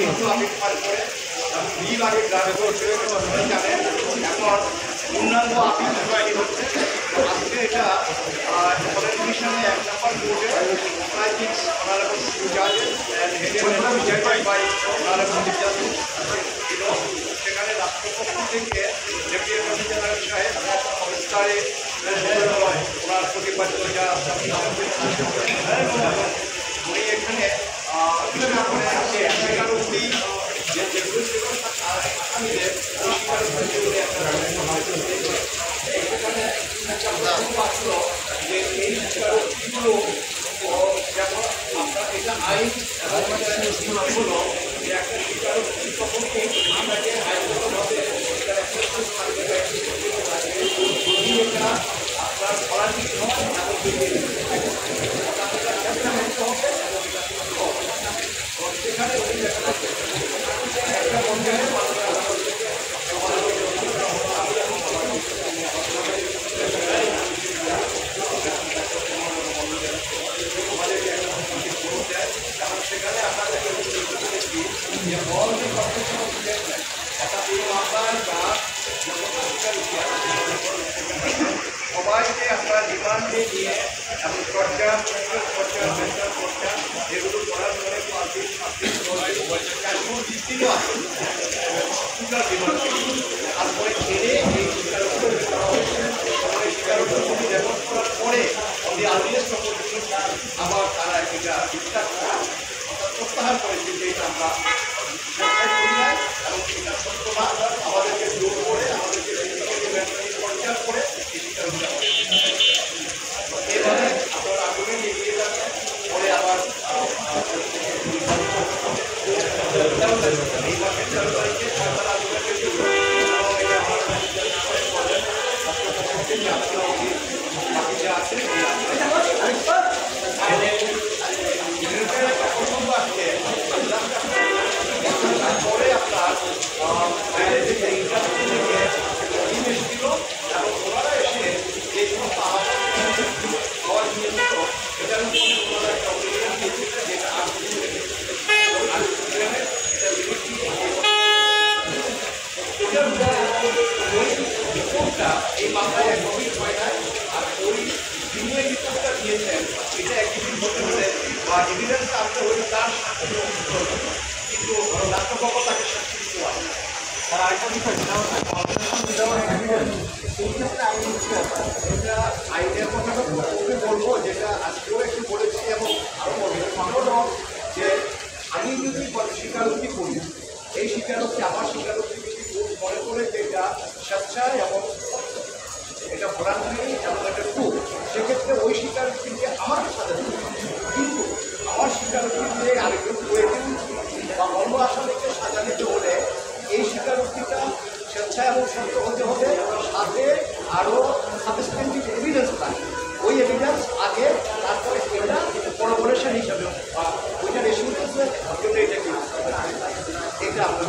Appeal file করে বিল আগে গ্রামে জানেন এখন পূর্ণাঙ্গ আপিল শুনানি হচ্ছে। আজকে এটা ফরেন ডিভিশনে 1 নম্বর কোর্টে প্রাইজিক্স অনারেবল জাজেস বাই অনারেবল জাজেস সেখানে রাষ্ট্রপক্ষ থেকে ডেপুটি অ্যাটর্নি জেনারেল সাহেব বিস্তারে ওনার প্রতিপাদ্য যা উনি এখানে স্বীকারোক্তি যেগুলো ছিল আসামিদের ওই স্বীকারোক্তি এখানে একটা প্রশ্ন আসলো যে এই স্বীকারোক্তিগুলো যেমন আপনার এটা আইন হলো যে একটা স্বীকারোক্তি তখন আপনাকে আইনগতভাবে এটা আপনার ফরাসি হয় সেখানে একটা পর্যায়ে সেখানে আমরা দেখেছি যে বল যে একটা পুরো মামলার বা সবাইকে আমরা রিমান্ডে নিয়ে এবং খরচা যেগুলো করার পরে 5 দিন 7 দিন 10 দিন ভিত্তিও আছে তারপরে এনে এই স্বীকারোক্তি রেকর্ড করার পরে আর্লিয়েস্ট আবার তারা এটা বিশ্বাস প্রত্যাহার করেছে যে এটা আমরা এবং এটা সত্য না আমাদেরকে জোর করে আমাদেরকে পরিচার করে এই স্বীকারোক্তি এবারে আপনার আগুনে এগিয়ে যাচ্ছে পরে আবার এই মাসের 4 তারিখে সরকার আগুনকে পরে আপনার বাইরে থেকে এসেছিল এবং ওনারা এসে যে সমস্ত খাওয়ার নিয়মিত এটার উপরে ওনারা একটা অভিযান দিয়েছিলেন যেটা 8 রিপোর্টটা এই মামলায় একদমই হয় না। আর ওই যিনি এই রিপোর্টটা দিয়েছেন এটা একদিন হতে হলে বা এভিডেন্স আনতে হলে তার কিন্তু রাষ্ট্রপক্ষ তাকে শাস্তি দিতে পারে না। আর আরেকটা বিষয় এটা আইনের কথাটা বলবো যেটা আজকেও একটু বলেছি এবং আরও বলবো যে আমি যদি স্বীকারোক্তি করি এই স্বীকারোক্তি আমার স্বীকারোক্তি যদি মনে করে যে এটা স্বেচ্ছায় এবং এটা ভলান্টারি এবং একটা ট্রু সেক্ষেত্রে ওই স্বীকারোক্তিকে আমাকে সাজা দিতে হবে। কিন্তু আমার স্বীকারোক্তিতে আরেকজন ওয়েটিং বা অন্য আসামিকে সাজা দিতে হলে এই স্বীকারোক্তিটা স্বেচ্ছায় এবং সত্য হতে হবে সাথে আরও সাবস্টেন্টিভ এভিডেন্স থাকে। ওই এভিডেন্স আগে তারপরে এটা কোলাবোরেশন হিসাবে বা ওইটার এসিউরেন্সের জন্য এটা কি এটা আপনার